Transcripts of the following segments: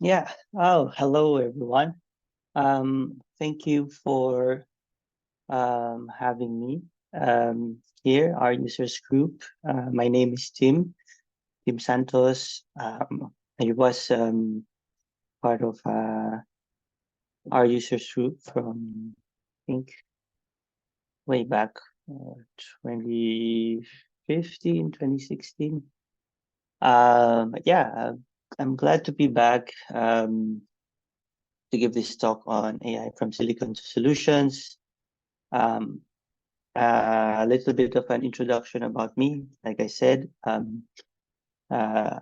Yeah. Oh, hello everyone. Thank you for having me here, our users group. My name is Tim Santos. I was part of our users group from, I think, way back, uh, 2015, 2016. But yeah, I'm glad to be back to give this talk on AI from Silicon to Solutions. Um, a little bit of an introduction about me. Like I said, I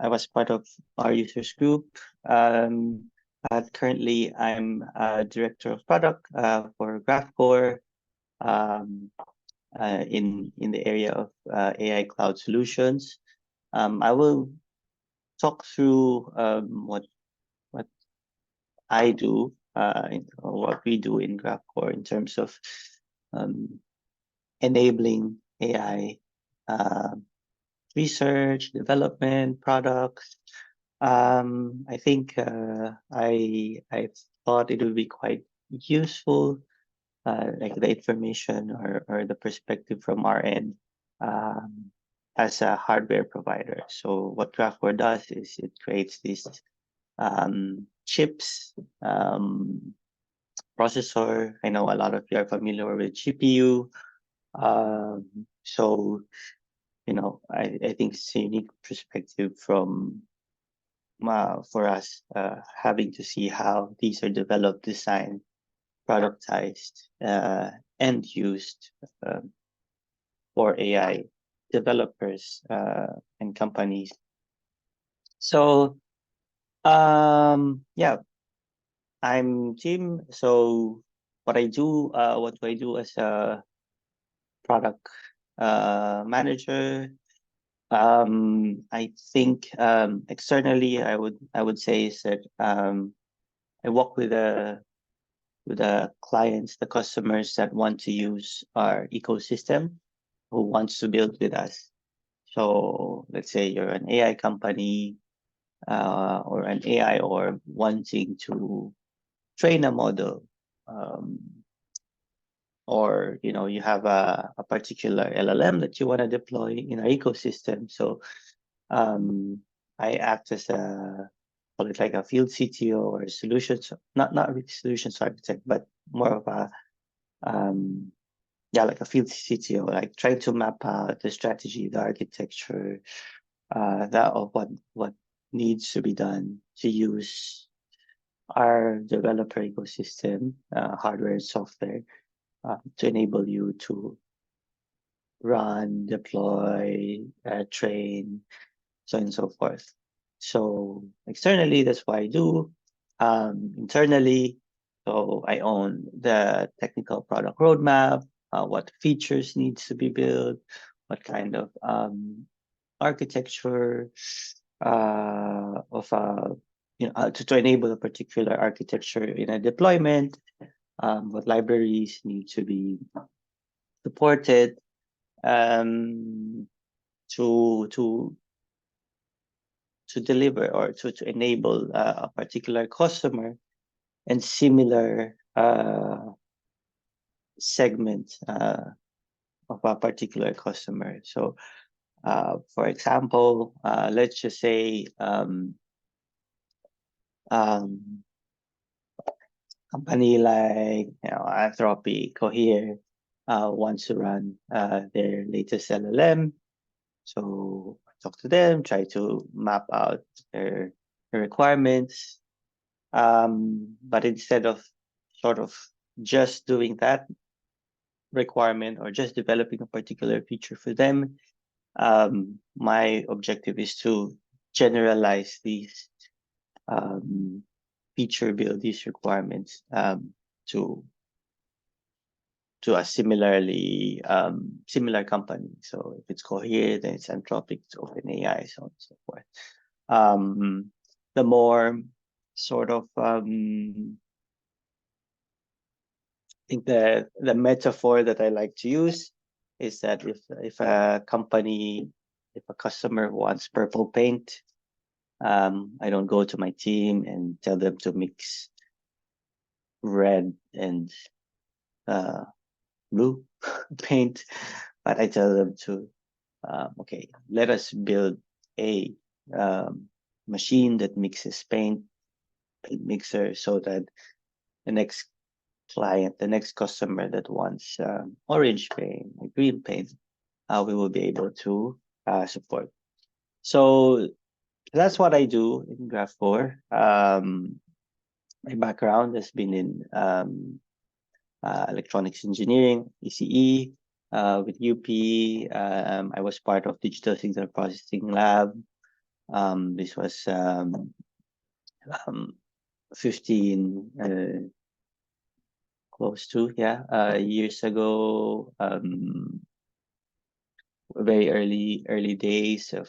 was part of our users group. Currently, I'm a director of product for graphcore in the area of AI cloud solutions. I will talk through what I do or what we do in graphcore in terms of um, enabling AI research, development, products. I think I thought it would be quite useful, like the information or the perspective from our end um, as a hardware provider. So what Graphcore does is it creates these chips, processor. I know a lot of you are familiar with GPU. So I think it's a unique perspective from for us having to see how these are developed, designed, productized, and used for AI developers and companies. So yeah, I'm Tim. So what do I do as a product manager? I think externally, I would say is that I work with the clients, the customers that want to use our ecosystem, who wants to build with us. So let's say you're an AI company or an AI or wanting to train a model, um, or you have a particular LLM that you want to deploy in our ecosystem. So um, I act as a call it like a field CTO or a solutions, not really solutions architect, but more of a yeah, like a field CTO, like trying to map out the strategy, the architecture, that of what needs to be done to use our developer ecosystem, hardware and software, to enable you to run, deploy, train, so on and so forth. So externally, that's what I do. Internally, so I own the technical product roadmap, what features needs to be built, what kind of architecture of a to enable a particular architecture in a deployment, what libraries need to be supported um, to deliver or to enable a particular customer and similar segment of a particular customer. So, for example, let's just say um, company like Anthropic, Cohere wants to run their latest LLM. So I talk to them, try to map out their requirements. But instead of sort of just doing that requirement or just developing a particular feature for them, my objective is to generalize these um, feature build these requirements to to a similar company. So if it's Cohere, then it's Anthropic, it's OpenAI, so on and so forth. The more sort of I think the metaphor that I like to use is that if a customer wants purple paint, I don't go to my team and tell them to mix red and blue paint, but I tell them to, okay, let us build a machine that mixes paint mixer so that the next client, the next customer that wants orange paint or green paint, we will be able to support. So that's what I do in Graph4. My background has been in electronics engineering, ECE, with UP. I was part of digital signal processing lab. This was 15 close to years ago. Very early days of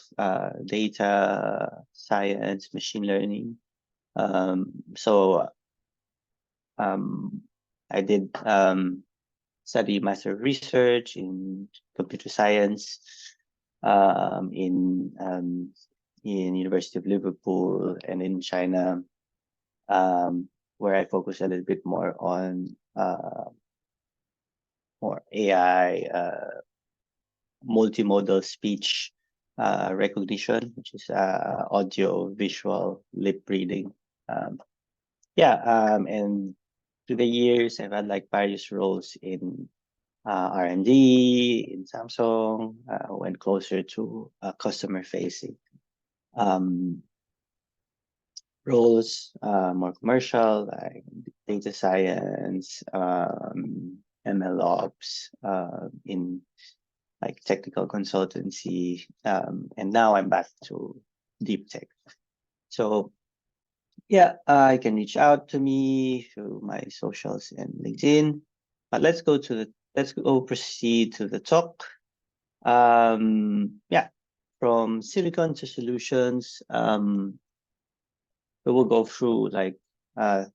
data science, machine learning. So I did study master of research in computer science in University of Liverpool and in China, where I focus a little bit more on more AI, multimodal speech recognition, which is audio, visual, lip reading. And through the years, I've had like various roles in R&D, in Samsung, went closer to customer facing roles, more commercial, like data science, ML ops, in like technical consultancy, and now I'm back to deep tech. So yeah, you can reach out to me through my socials and LinkedIn. But let's go proceed to the talk. Yeah, from silicon to solutions. We will go through like the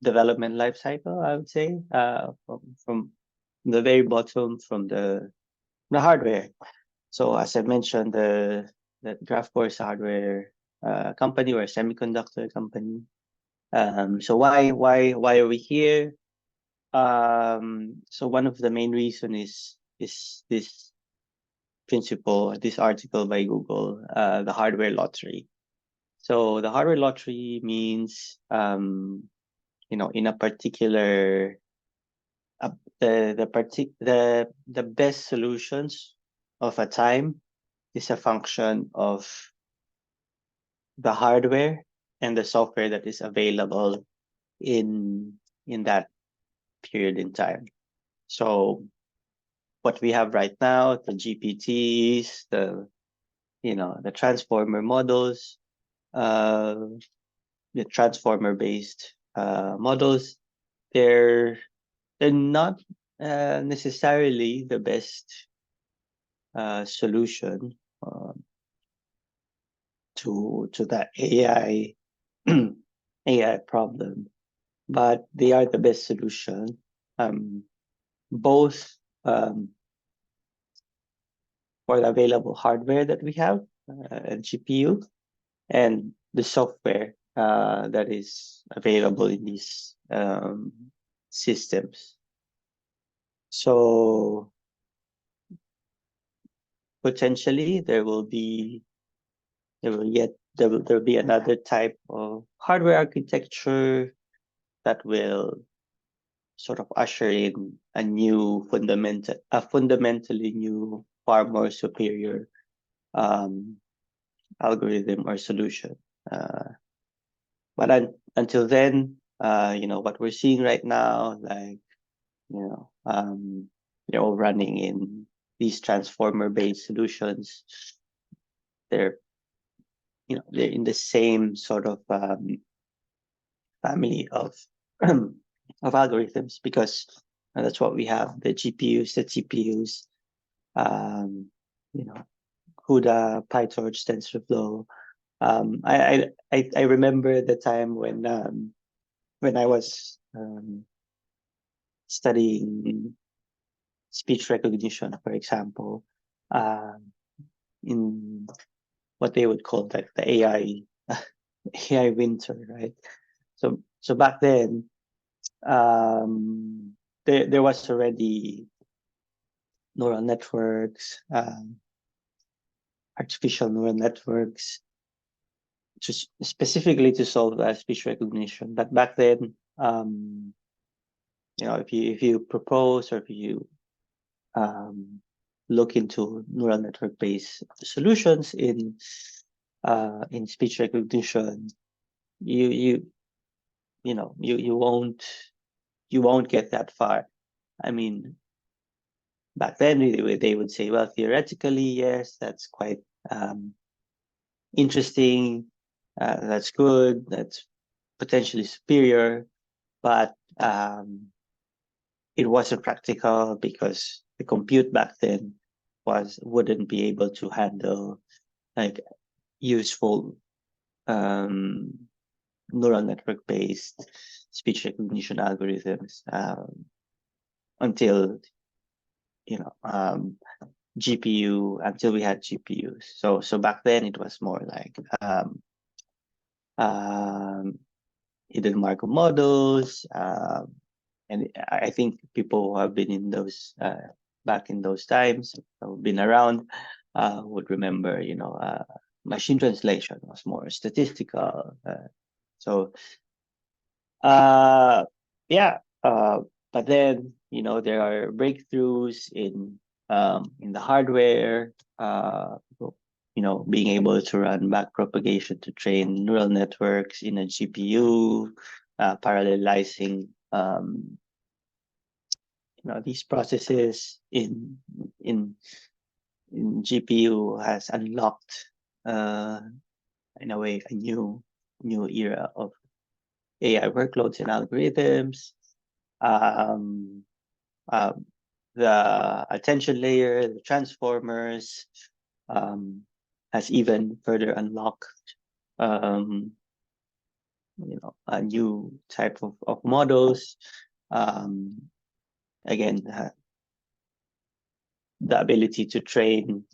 development life cycle, I would say, from the very bottom, from the hardware. So as I mentioned, the Graphcore is a hardware company or a semiconductor company. So why are we here? So one of the main reason is this principle, this article by Google, the hardware lottery. So the hardware lottery means, in a particular, the best solutions of a time is a function of the hardware and the software that is available in that period in time. So what we have right now, the GPTs, the transformer models, the transformer based models, they're not necessarily the best solution to that AI AI problem, but they are the best solution, both for the available hardware that we have, GPU, and the software that is available in these systems. So potentially there will be another type of hardware architecture that will sort of usher in a fundamentally new, far more superior algorithm or solution. But until then, what we're seeing right now, like, they're all running in these transformer-based solutions. They're in the same sort of family of of algorithms, because that's what we have: the GPUs, the TPUs, CUDA, PyTorch, TensorFlow. I remember the time when I was studying speech recognition, for example. in what they would call like the AI AI winter, right? So back then, there was already neural networks, artificial neural networks, just specifically to solve speech recognition. But back then, if you propose or if you look into neural network based solutions in speech recognition, you won't get that far. I mean, back then they would say, well, theoretically, yes, that's quite interesting, that's good, that's potentially superior, but it wasn't practical because the compute back then wouldn't be able to handle like useful neural network based speech recognition algorithms until GPU, until we had GPUs. So back then it was more like hidden Markov models, and I think people who have been in those back in those times, who've been around, would remember. Machine translation was more statistical. But then there are breakthroughs in the hardware. Being able to run backpropagation to train neural networks in a GPU, parallelizing these processes in GPU has unlocked in a way a new era of AI workloads and algorithms. The attention layer, the transformers, has even further unlocked a new type of models. Again, the ability to train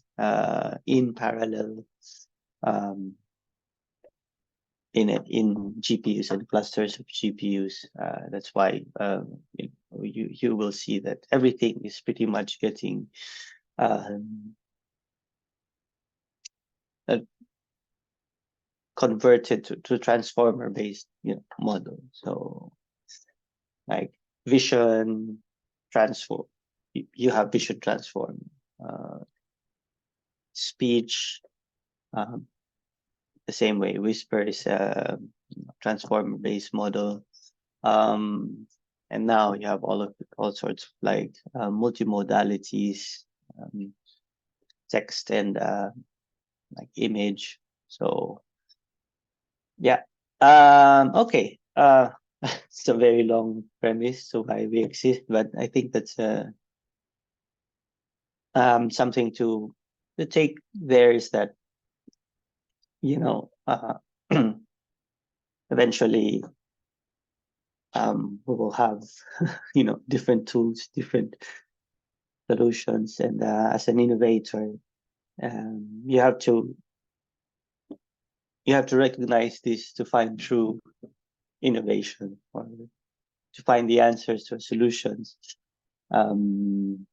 in parallel in GPUs and clusters of GPUs. That's why you will see that everything is pretty much getting converted to transformer based model. So like vision transform, you have vision transform, speech the same way. Whisper is a transformer based model, and now you have all sorts of like multimodalities, text and like image. So yeah. Okay. It's a very long premise to why we exist, but I think that's something to take there is that eventually we will have different tools, different solutions, and as an innovator, you have to recognize this to find true innovation or to find the answers to solutions. And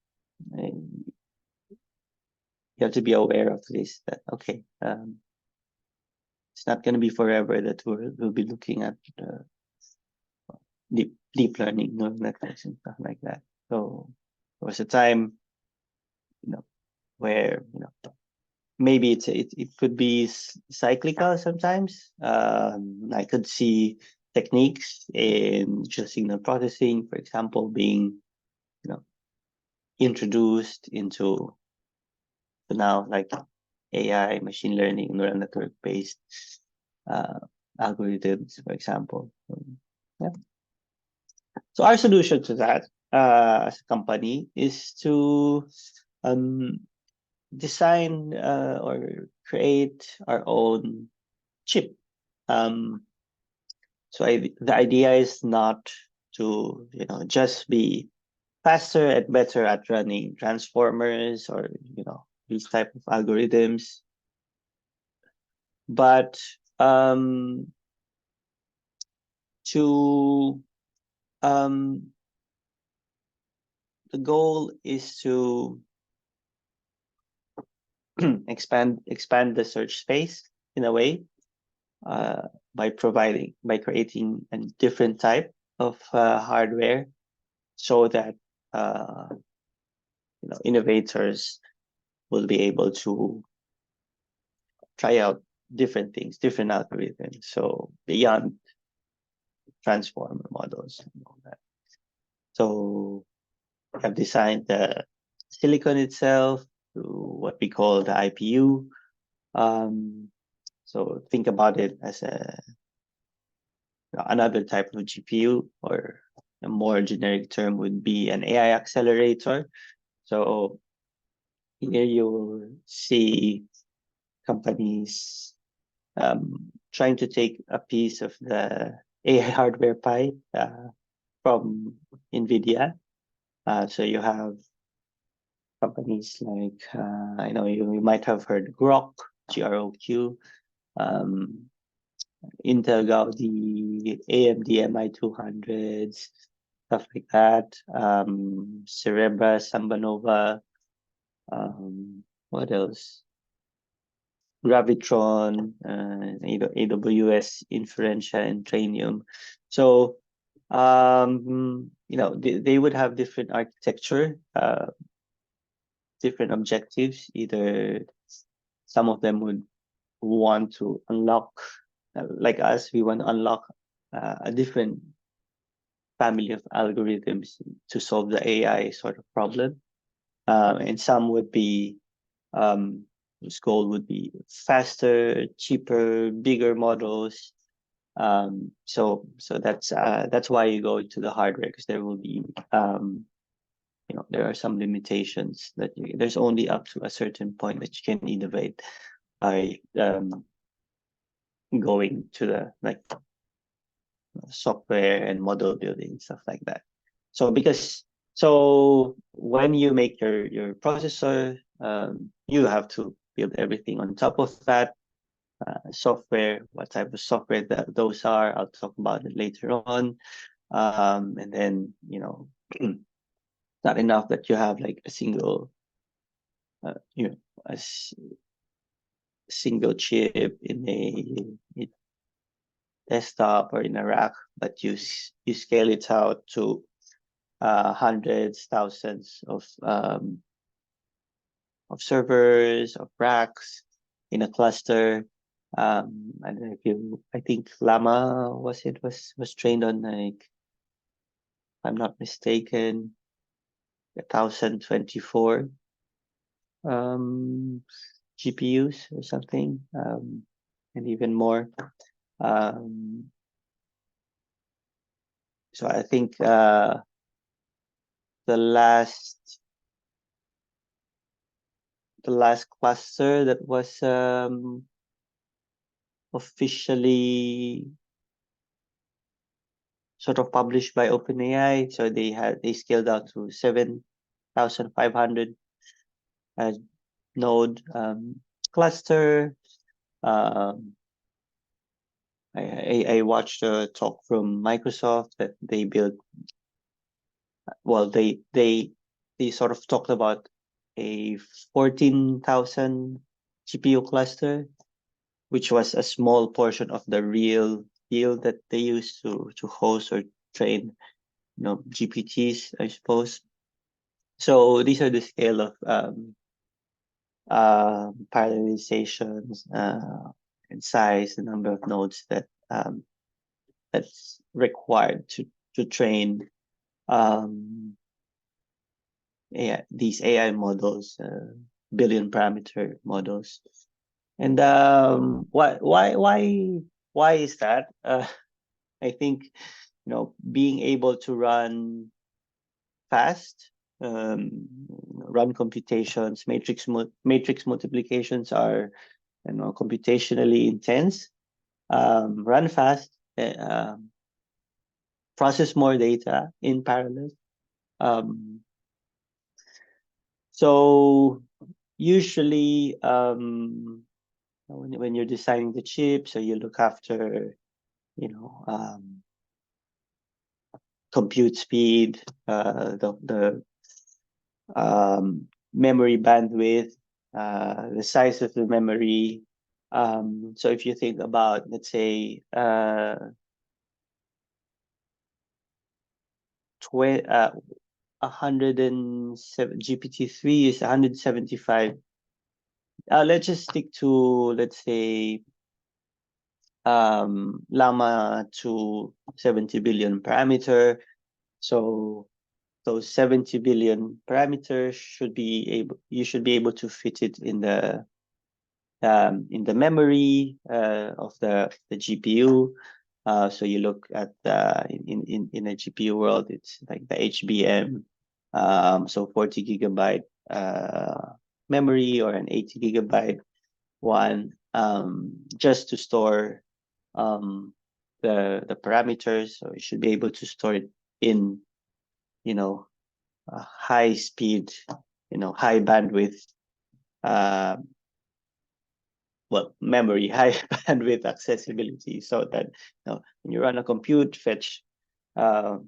you have to be aware of this, that okay, it's not going to be forever that we'll be looking at deep learning neural networks and stuff like that. So there was a time where maybe it could be cyclical sometimes. I could see techniques in signal processing, for example, being introduced into now like AI, machine learning, neural network based algorithms, for example. Yeah. So our solution to that as a company is to design or create our own chip. So the idea is not to just be faster and better at running transformers or these type of algorithms. But the goal is to expand the search space in a way, by creating a different type of hardware, so that innovators will be able to try out different things, different algorithms. So beyond transformer models and all that. So I've designed the silicon itself to what we call the IPU. So think about it as another type of GPU, or a more generic term would be an AI accelerator. So here you will see companies trying to take a piece of the AI hardware pie from NVIDIA. So you have companies like, I know you might have heard Grok, GROQ, Intel Gaudi, AMD MI200s, stuff like that. Cerebra, Sambanova, what else? Gravitron, AWS Inferentia, and Trainium. So they would have different architecture, different objectives. Either some of them would want to unlock, like us, we want to unlock a different family of algorithms to solve the AI sort of problem. And some would be, whose goal would be faster, cheaper, bigger models. So that's why you go into the hardware, because there will be, there are some limitations that there's only up to a certain point that you can innovate by going to the software and model building, stuff like that. So when you make your processor, you have to build everything on top of that. Software, what type of software those are, I'll talk about it later on. And then, not enough that you have like a single, a single chip in a desktop or in a rack, but you scale it out to hundreds, thousands of servers, of racks in a cluster. I don't know if I think Llama was trained on, like, if I'm not mistaken, 1024 GPUs or something, and even more. So I think the last cluster that was officially sort of published by OpenAI, so they scaled out to 7,500 node cluster. I watched a talk from Microsoft that they built. Well, they sort of talked about a 14,000 GPU cluster, which was a small portion of the real field that they use to host or train, GPTs, I suppose. So these are the scale of parallelizations and size, the number of nodes that that's required to train these AI models, billion parameter models. And why is that? I think being able to run fast, run computations, matrix multiplications are computationally intense. Run fast, process more data in parallel. So usually, when you're designing the chip, so you look after, compute speed, the memory bandwidth, the size of the memory. So if you think about, let's say, 107 GPT-3 is 175. Let's just stick to, let's say, llama to 70 billion parameter. So those 70 billion parameters you should be able to fit it in the memory of the GPU. So you look at in a GPU world, it's like the HBM, so 40 gigabyte memory or an 80 gigabyte one, just to store the parameters. So you should be able to store it in, high speed, high bandwidth, memory, high bandwidth accessibility, so that when you run a compute, fetch a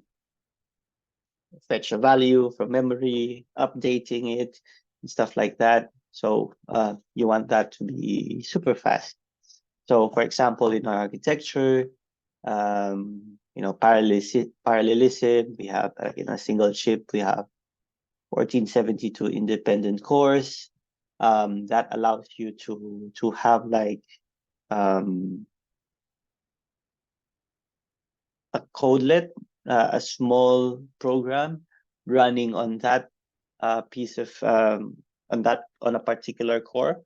value from memory, updating it, and stuff like that. So you want that to be super fast. So for example, in our architecture, parallelism, we have in a single chip, we have 1472 independent cores. That allows you to have like a codelet, a small program running on that piece of on a particular core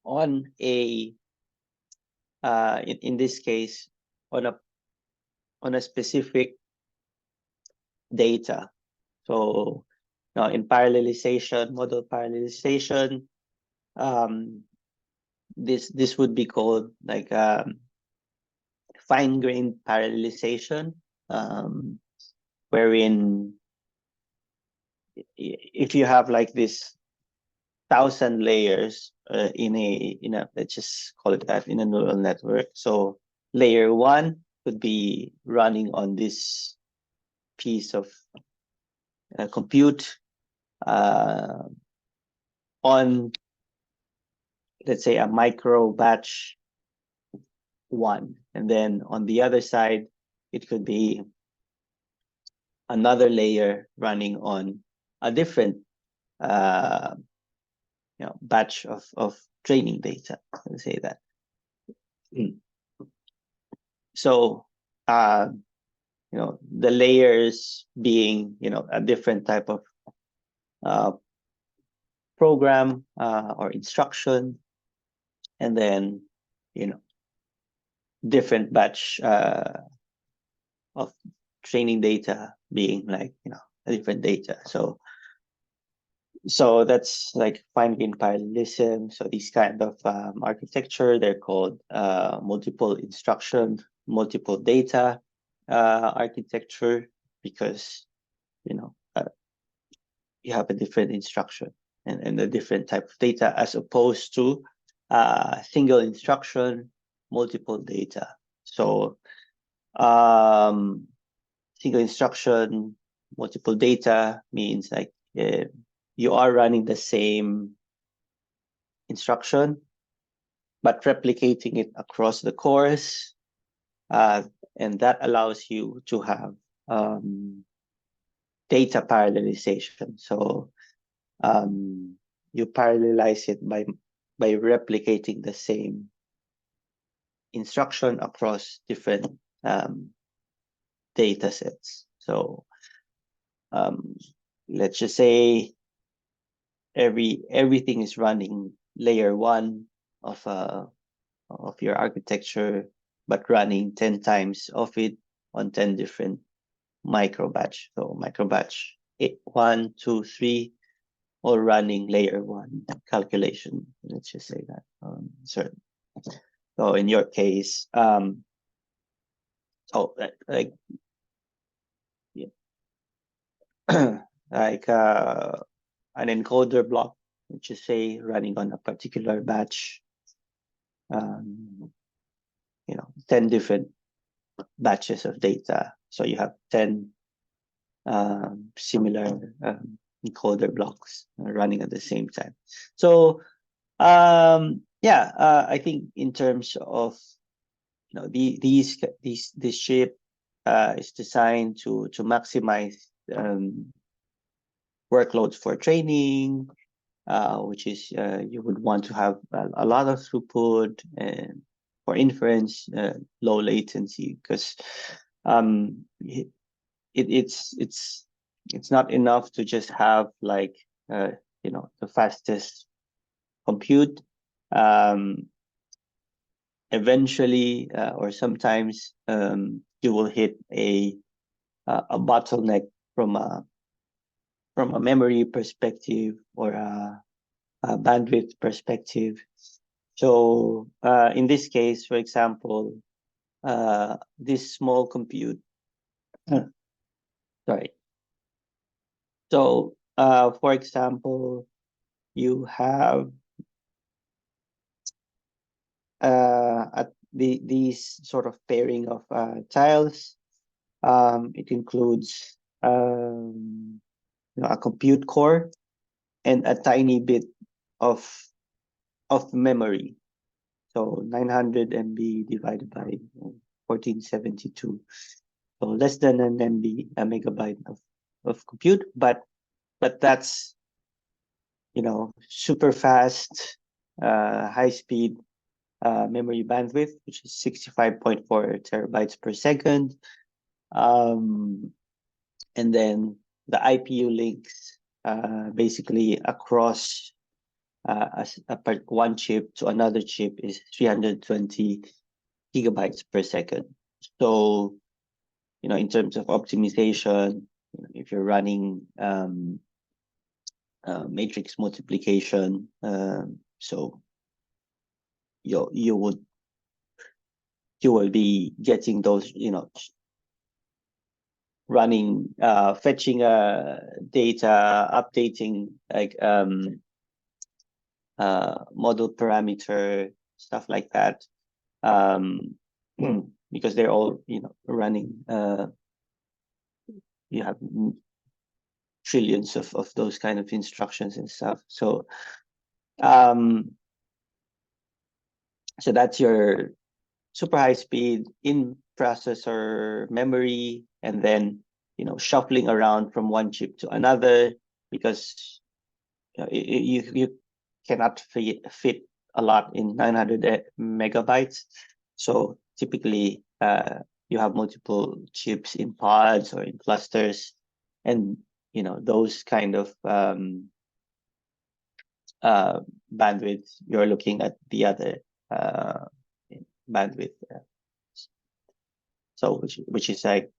on a in this case on a specific data. So now in parallelization, model parallelization, this would be called like fine-grained parallelization, wherein if you have like this 1,000 layers in a let's just call it that, in a neural network. So layer 1 could be running on this piece of compute on, let's say, a micro batch 1, and then on the other side it could be another layer running on a different batch of training data, let's say that. So the layers being a different type of program or instruction, and then different batch of training data being like a different data. So that's like fine-grained parallelism. So these kind of architecture, they're called multiple instruction, multiple data architecture, because you have a different instruction and a different type of data, as opposed to single instruction, multiple data. So single instruction, multiple data means like you are running the same instruction, but replicating it across the cores, and that allows you to have data parallelization. So you parallelize it by replicating the same instruction across different data sets. So let's just say everything is running layer 1 of your architecture, but running 10 times of it on 10 different micro batch. So micro batch 1, 2, 3, all running layer 1 calculation. Let's just say that. So in your case, like yeah. like an encoder block, which is say running on a particular batch, 10 different batches of data. So you have 10 similar encoder blocks running at the same time. So I think in terms of this chip is designed to maximize workloads for training, which is you would want to have a lot of throughput, and for inference, low latency, because it's not enough to just have like the fastest compute. Eventually, or sometimes, you will hit a bottleneck from a memory perspective or a bandwidth perspective. So in this case, for example, this small compute, sorry. So for example, you have these sort of pairing of tiles. It includes a compute core and a tiny bit of memory. So 900 MB divided by 1472. So less than an MB, a megabyte of compute, but that's super fast, high speed memory bandwidth, which is 65.4 terabytes per second. And then the IPU links basically across one chip to another chip is 320 gigabytes per second. So, in terms of optimization, if you're running matrix multiplication, so you will be getting those, running, fetching data, updating like model parameter, stuff like that, because they're all running. You have trillions of those kind of instructions and stuff. So so that's your super high speed in processor memory, and then shuffling around from one chip to another, because you cannot fit a lot in 900 megabytes. So typically you have multiple chips in pods or in clusters, and those kind of bandwidth, you're looking at the other bandwidth. So which is like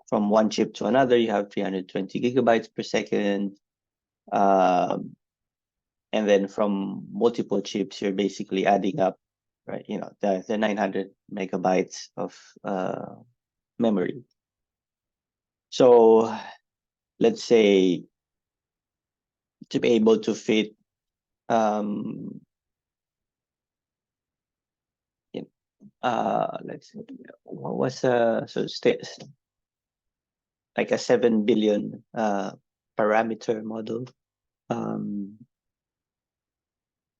from one chip to another, you have 320 gigabytes per second. And then from multiple chips, you're basically adding up, right? The 900 megabytes of memory. So let's say to be able to fit let's see, what was like a 7 billion parameter model,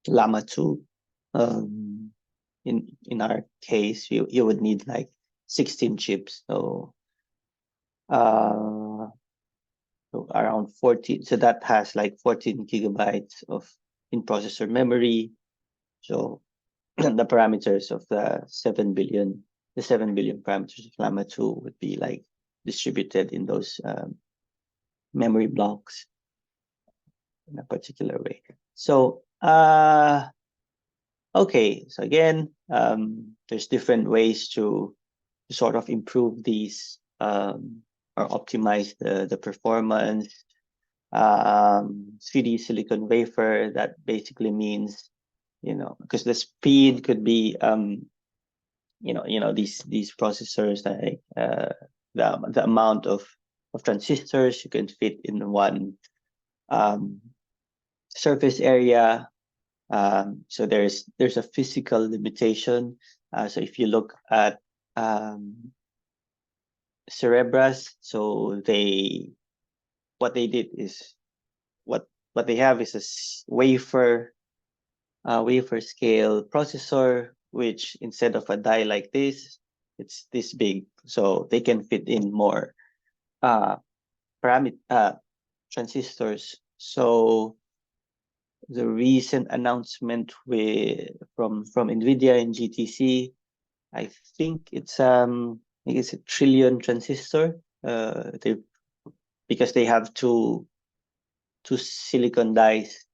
Llama 2. In our case, you would need like 16 chips. So around 14. So that has like 14 gigabytes of in-processor memory. So the parameters of the 7 billion parameters of Llama 2 would be like distributed in those memory blocks in a particular way. So okay, so again, there's different ways to sort of improve these or optimize the performance. 3D silicon wafer, that basically means, because the speed could be, these processors, like the amount of transistors you can fit in one surface area. So there's a physical limitation. So if you look at Cerebras, so what they did is what they have is a wafer scale processor, which instead of a die like this, it's this big, so they can fit in more uh, transistors. So the recent announcement from NVIDIA and GTC, I think it's a trillion transistor. They because they have two silicon dies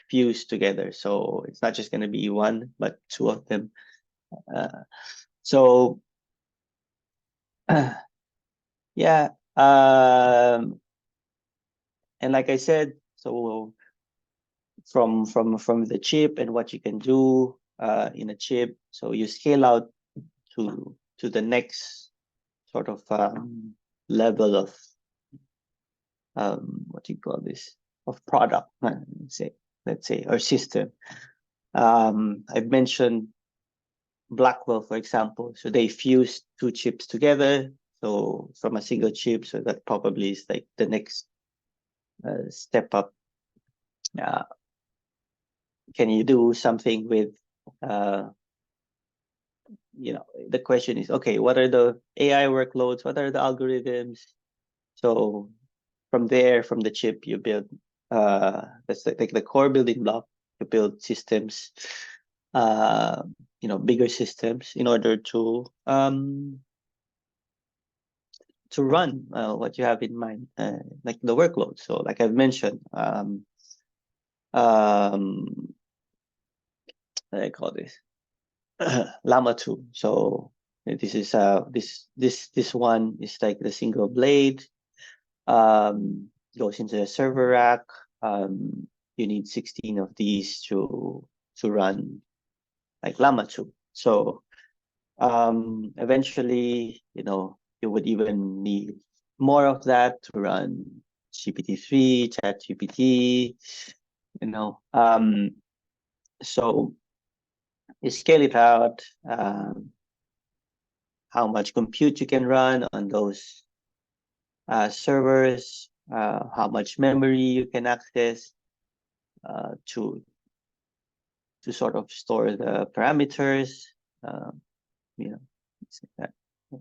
fused together, so it's not just going to be one, but two of them. So yeah, and like I said, so from the chip and what you can do in a chip, so you scale out to the next sort of level of what do you call this, of product, let's say, or system. I've mentioned Blackwell, for example. So they fused two chips together, so from a single chip. So that probably is like the next step up. Can you do something with the question is, okay, what are the AI workloads? What are the algorithms? So from there, from the chip, you build that's like the core building block. You build systems, bigger systems in order to run what you have in mind, like the workload. So like I've mentioned, I call this Llama 2. So this is this one is like the single blade, goes into the server rack. You need 16 of these to run like Llama 2. So eventually, you would even need more of that to run GPT-3, ChatGPT, so you scale it out, how much compute you can run on those servers, how much memory you can access to sort of store the parameters, you know,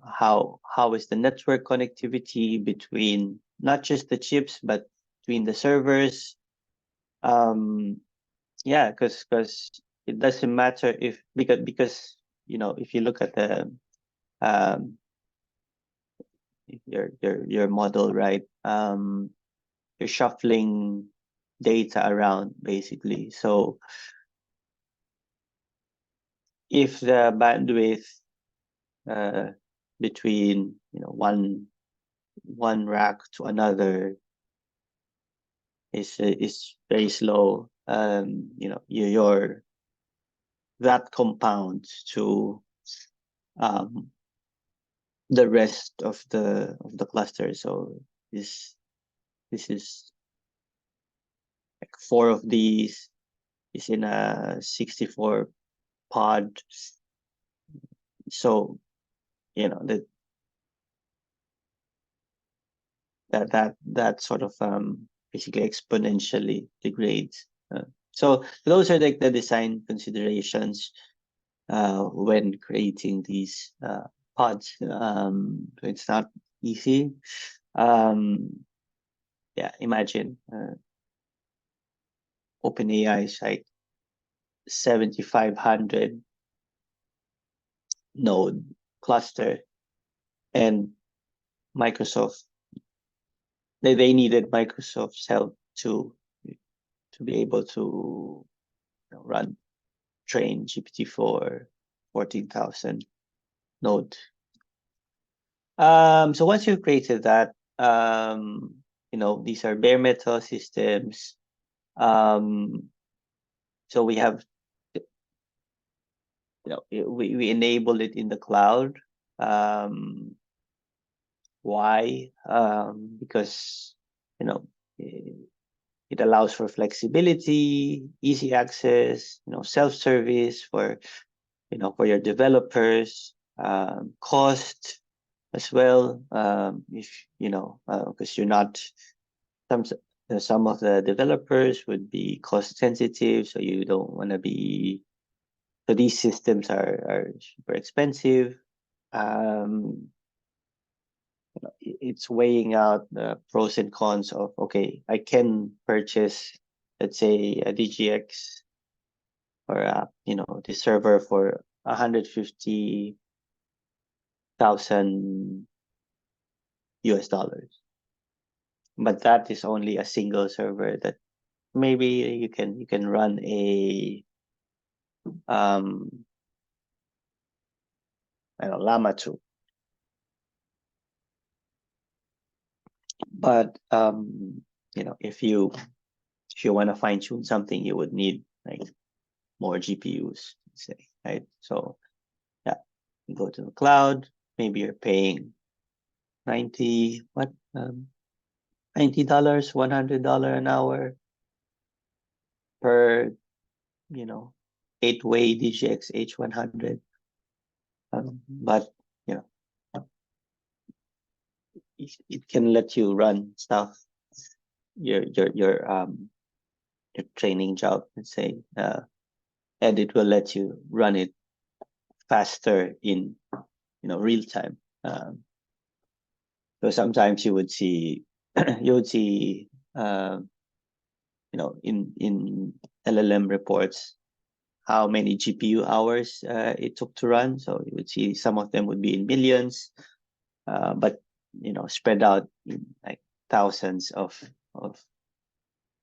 how is the network connectivity between not just the chips but between the servers. Yeah, because it doesn't matter if because if you look at the your model, right, you're shuffling data around basically. So if the bandwidth between one rack to another is very slow, your that compounds to the rest of the cluster. So this is like 4 of these is in a 64 pod. So that sort of basically exponentially degrades. So those are like the design considerations when creating these pods. So it's not easy. Yeah, imagine OpenAI is like 7,500 node cluster, and Microsoft, they needed Microsoft's help to be able to train GPT-4 14,000 node. So once you've created that, these are bare metal systems. So we have, we enable it in the cloud. Why? Because it allows for flexibility, easy access, self-service for, for your developers, cost as well. If, because you're not, some of the developers would be cost sensitive, so you don't want to be, so these systems are super expensive. It's weighing out the pros and cons of, okay, I can purchase, let's say, a DGX or the server for 150,000 US dollars, but that is only a single server that maybe you can run a I don't know, Llama 2. But if you want to fine tune something, you would need like more GPUs, say, right? So yeah, you go to the cloud. Maybe you're paying $90, $90, $100 an hour per 8-way DGX H100. But you know it can let you run stuff, your training job, let's say, and it will let you run it faster in real time. So sometimes you would see you would see in LLM reports how many GPU hours it took to run. So you would see some of them would be in millions, but spread out in like thousands of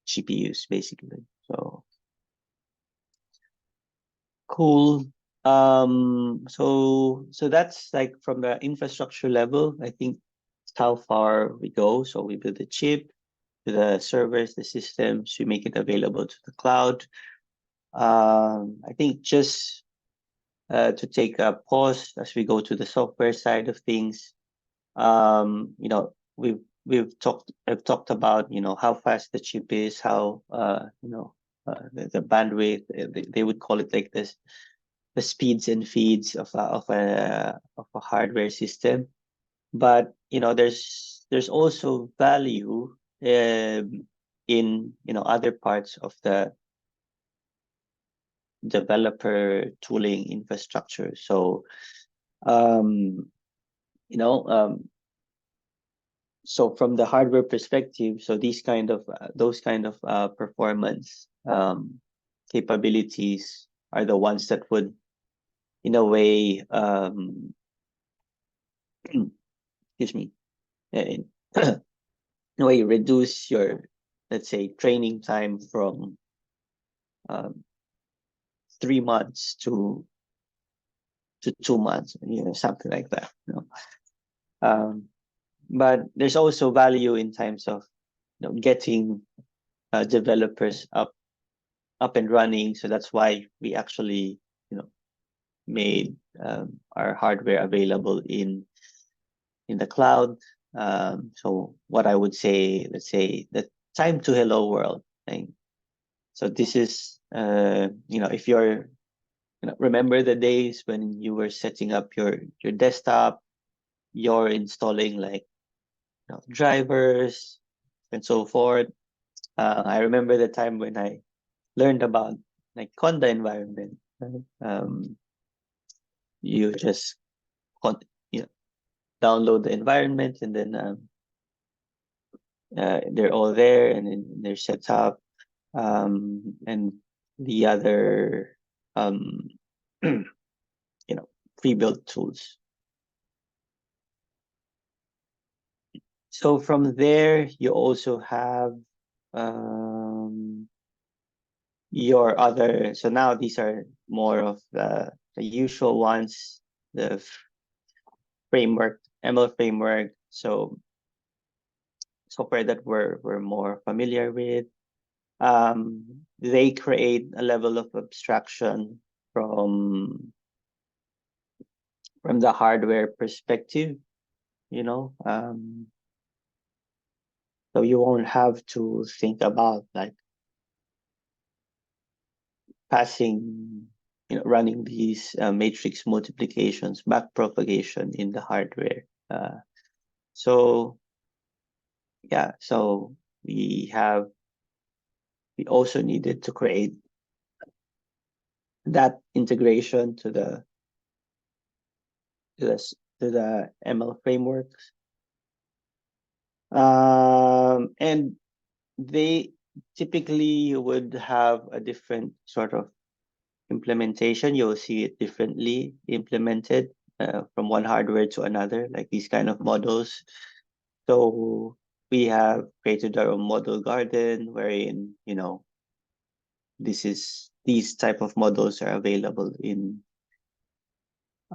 GPUs basically. So cool. So that's like from the infrastructure level. I think how far we go. So we build a chip, to the servers, the systems, we make it available to the cloud. I think just to take a pause as we go to the software side of things. I've talked about how fast the chip is, how the bandwidth. They would call it like this, the speeds and feeds of a hardware system. But there's also value in other parts of the developer tooling infrastructure. So um, you know so from the hardware perspective, so those kind of performance capabilities are the ones that would, in a way, excuse me, in, in a way, reduce your, let's say, training time from um, 3 months to 2 months, something like that. But there's also value in terms of getting developers up and running. So that's why we actually made our hardware available in the cloud. So what I would say, let's say, the time to hello world thing. So this is if you're remember the days when you were setting up your desktop, you're installing like drivers and so forth. I remember the time when I learned about like Conda environment. Right? You just download the environment, and then they're all there, and then they're set up. And the other pre-built tools. So from there, you also have your other. So now these are more of the usual ones, the framework, ML framework. So software that we're more familiar with. They create a level of abstraction from the hardware perspective. So you won't have to think about like passing, running these matrix multiplications, back propagation in the hardware. So yeah, so we also needed to create that integration to the ML frameworks. And they typically would have a different sort of implementation. You'll see it differently implemented from one hardware to another, like these kind of models. So we have created our own model garden wherein, these type of models are available in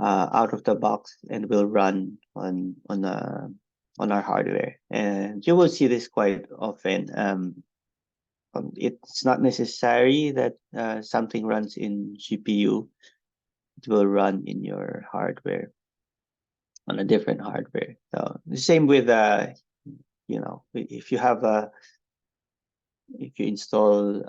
out of the box and will run on our hardware. And you will see this quite often. It's not necessary that something runs in GPU. It will run in your hardware on a different hardware. So the same with if you have if you install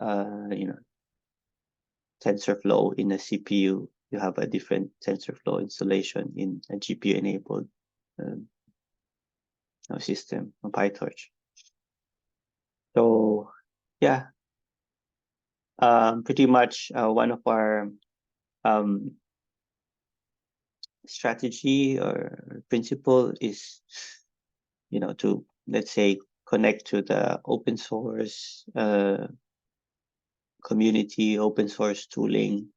TensorFlow in a CPU, you have a different TensorFlow installation in a GPU enabled system on PyTorch. So yeah, pretty much one of our strategy or principle is, to, let's say, connect to the open source community, open source tooling.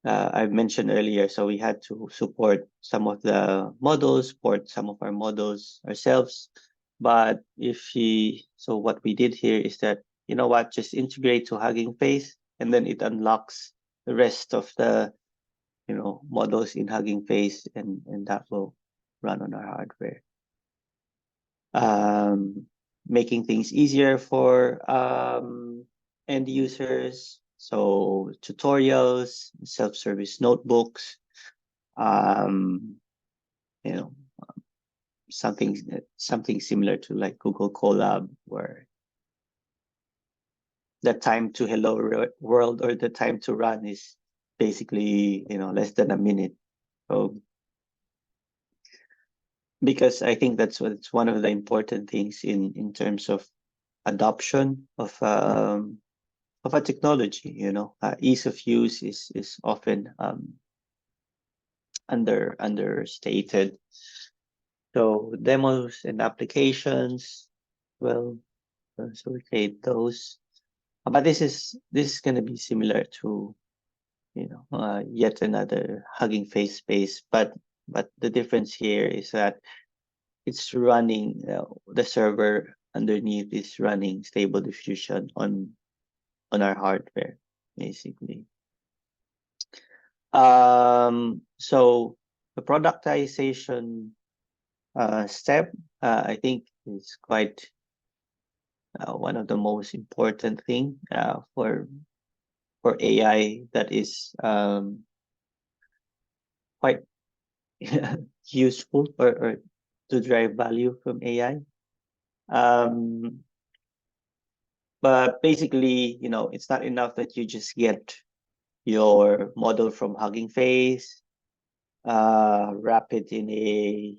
I've mentioned earlier, so we had to support some of the models, port some of our models ourselves. But so what we did here is that, just integrate to Hugging Face, and then it unlocks the rest of the, models in Hugging Face, and that will run on our hardware. Making things easier for end users. So tutorials, self-service notebooks, you know, something similar to like Google Colab, where the time to hello world or the time to run is basically, less than a minute. So because I think that's one of the important things in terms of adoption of a technology. Ease of use is often understated. So demos and applications, well, so we create those. But this is going to be similar to yet another Hugging Face space, but the difference here is that it's running, the server underneath is running Stable Diffusion on our hardware, basically. So the productization step, I think, is quite one of the most important thing for AI that is quite useful or to drive value from AI. But basically, it's not enough that you just get your model from Hugging Face, wrap it in a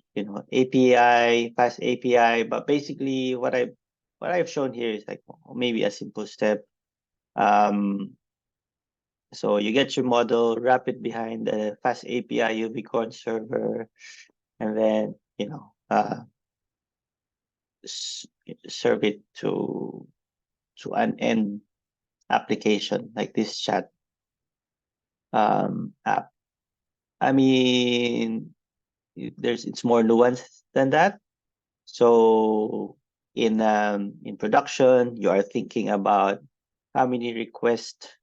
API, fast API. But basically, what I've shown here is like maybe a simple step. So you get your model, wrap it behind the fast API Ubicorn server, and then serve it to an end application like this chat app. I mean, it's more nuanced than that. So in production, you are thinking about how many requests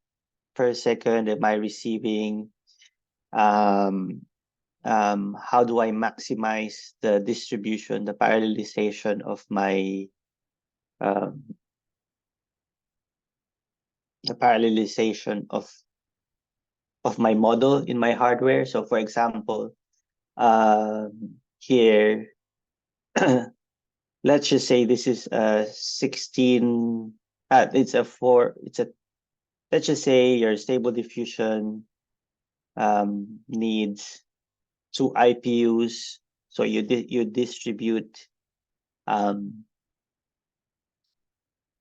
per second am I receiving? How do I maximize the distribution, the parallelization of my model in my hardware? So for example, here let's just say this is a 16, it's a 4, let's just say your stable diffusion needs 2 IPUs. So you distribute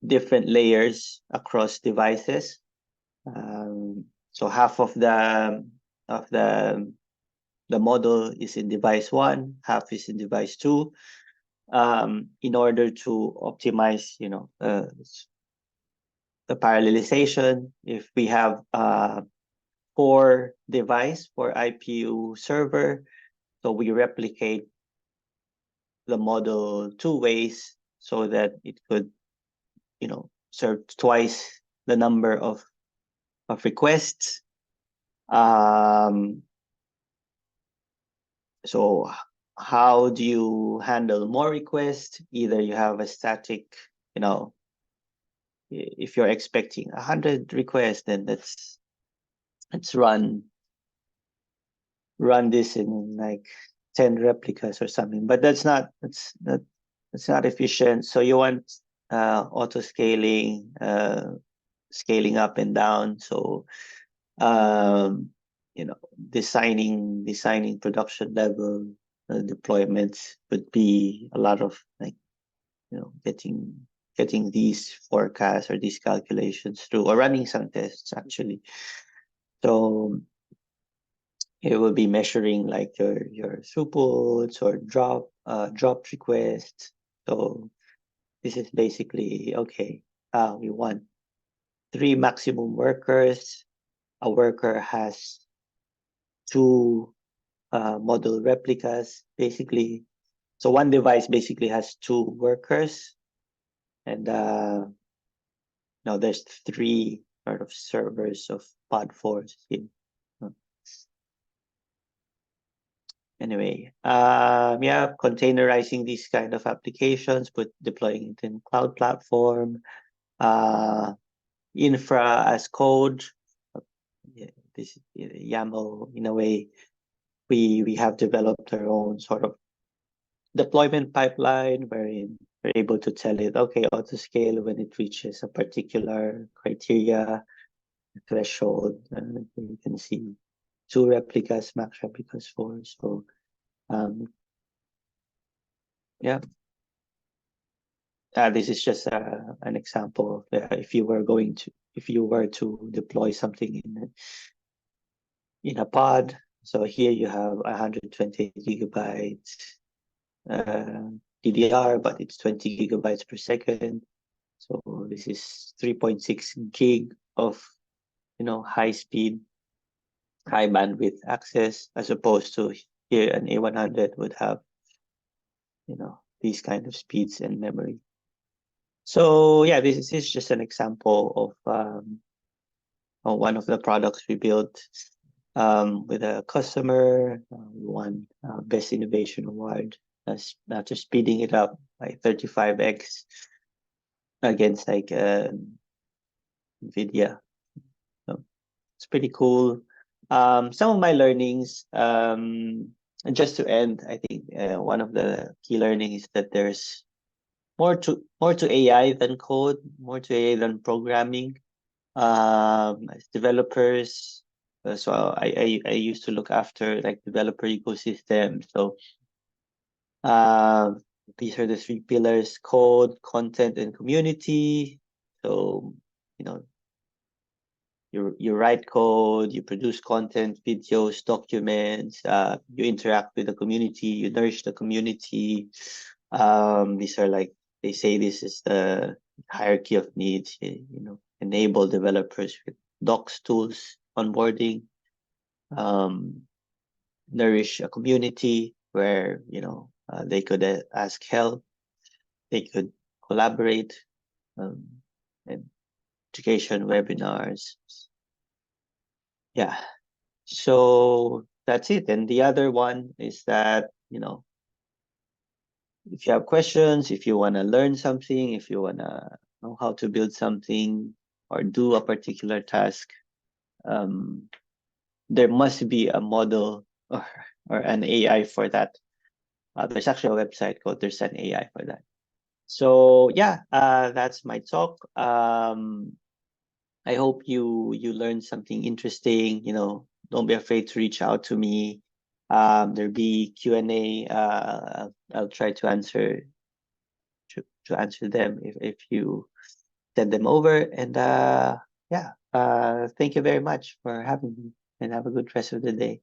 different layers across devices. So half of the model is in device 1, half is in device 2, in order to optimize, the parallelization. If we have 4 IPU server, so we replicate the model 2 ways so that it could, serve twice the number of requests. So how do you handle more requests? Either you have a static, if you're expecting 100 requests, then let's run this in like 10 replicas or something. But that's not efficient. So you want auto scaling, scaling up and down. So designing production level deployments would be a lot of getting these forecasts or these calculations through, or running some tests actually. So it will be measuring like your throughputs or dropped requests. So this is basically, okay, we want 3 maximum workers. A worker has 2 model replicas, basically. So one device basically has 2 workers, and now there's 3 sort of servers of pod 4s here. Anyway, containerizing these kind of applications, deploying it in cloud platform, infra as code. This YAML, in a way, we have developed our own sort of deployment pipeline wherein we're able to tell it, okay, auto scale when it reaches a particular criteria threshold. And you can see 2 replicas, max replicas 4. So this is just an example of if you were to deploy something in a pod. So here you have 128 gigabytes DDR, but it's 20 gigabytes per second. So this is 3.6 gig of high speed, high bandwidth access, as opposed to here an A100 would have these kind of speeds and memory. So yeah, this is just an example of one of the products we built with a customer. We won Best Innovation Award after speeding it up by 35x against like NVIDIA. So it's pretty cool. Some of my learnings, just to end, I think one of the key learnings is that there's more to AI than code, more to AI than programming. As developers, so I used to look after like developer ecosystem. So these are the 3 pillars: code, content, and community. So you write code, you produce content, videos, documents, you interact with the community, you nourish the community. These are like, they say this is the hierarchy of needs, enable developers with docs, tools, onboarding, nourish a community where, they could ask help, they could collaborate, and education webinars. Yeah. So that's it. And the other one is that, if you have questions, if you want to learn something, if you want to know how to build something or do a particular task, there must be a model or an AI for that. There's actually a website called There's an AI for that. So yeah, that's my talk. I hope you learned something interesting. Don't be afraid to reach out to me. There'll be Q&A. I'll try to answer them if you send them over. And yeah, thank you very much for having me, and have a good rest of the day.